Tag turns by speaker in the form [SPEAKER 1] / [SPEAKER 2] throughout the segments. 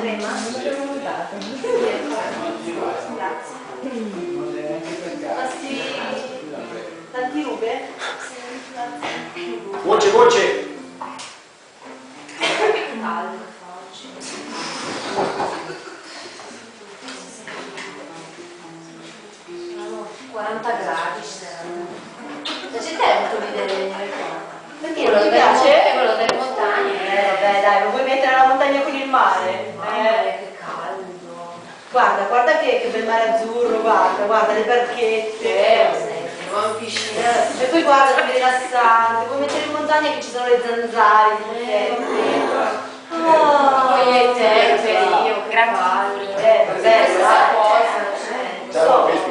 [SPEAKER 1] crema?
[SPEAKER 2] Non l'abbiamo notato.
[SPEAKER 1] Grazie. Tanti ube?
[SPEAKER 3] Voce, voce!
[SPEAKER 1] Caldo faccio. 40 gradi c'è tempo di vedere perché non ti piace? Quello delle montagne vabbè dai, lo vuoi mettere alla montagna con il mare? Che caldo guarda che bel mare azzurro, guarda le barchette e poi guarda come rilassante, puoi mettere in montagna che ci sono le zanzare poi è tempo io che cavallo vabbè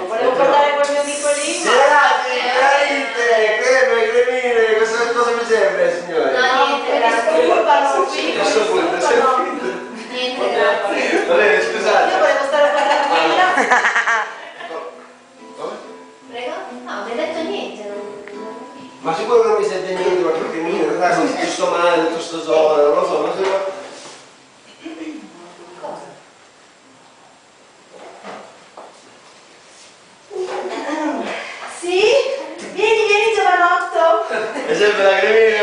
[SPEAKER 1] volevo parlare col mio amico lì
[SPEAKER 3] Veramente, cremine, cosa mi serve, signore?
[SPEAKER 1] no niente disturbano qui niente grazie
[SPEAKER 3] Va bene, scusate.
[SPEAKER 1] io volevo stare a parlare con prego? No, non hai detto niente
[SPEAKER 3] Ma sicuro che non mi sente niente, qualche cremina, sai, tutto sto male, tutto sto sole, non lo so, non so.
[SPEAKER 1] cosa? Sì? Vieni giovanotto
[SPEAKER 3] Mi serve la cremina?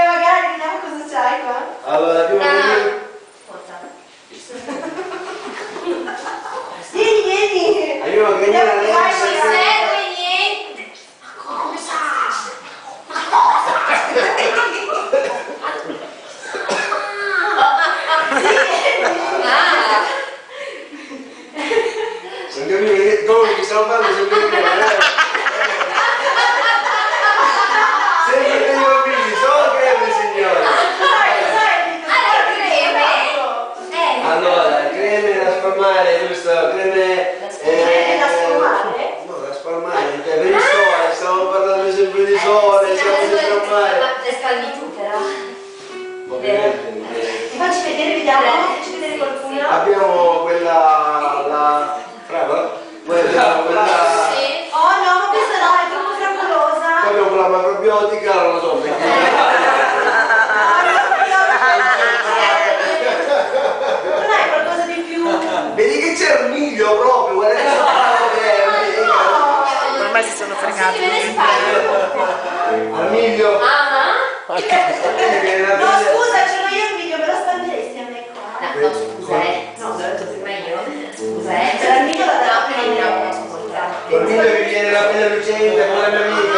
[SPEAKER 1] magari vediamo cosa c'hai qua
[SPEAKER 3] Allora, prima cremina.
[SPEAKER 1] Vieni
[SPEAKER 3] Arrivo cremina adesso.
[SPEAKER 1] non serve niente ma cosa?
[SPEAKER 3] Sono cremine che come mi stavo parlando, sono cremine. Sempre per i bambini, sono creme, signore. Allora, creme da spalmare, giusto? Creme...
[SPEAKER 1] da spalmare?
[SPEAKER 3] No, da spalmare, per il sole, stiamo parlando sempre di sole, siamo sempre a mare.
[SPEAKER 1] Le scaldi tu però
[SPEAKER 3] Ovviamente.
[SPEAKER 1] ti facci vedere, vediamo, facci vedere qualcuno
[SPEAKER 3] Abbiamo quella... la... fragola? Quella...
[SPEAKER 1] sì. Oh no, ma questa no, è troppo fragolosa
[SPEAKER 3] Poi abbiamo quella macrobiotica, non lo so perché...
[SPEAKER 1] non hai qualcosa di più
[SPEAKER 3] Vedi che c'è il miglio proprio, guarda che
[SPEAKER 2] Ormai si sono fregati.
[SPEAKER 1] sì, me ne spagno
[SPEAKER 3] al miglio.
[SPEAKER 1] no,
[SPEAKER 3] Viene la
[SPEAKER 1] scusa, ce l'ho io il video, me lo spangeresti a me qua? No, scusa, no, me l'ho detto prima io. Scusa, c'era il video da dare prima.
[SPEAKER 3] Col miglio che viene la pelle lucente con le mie amiche.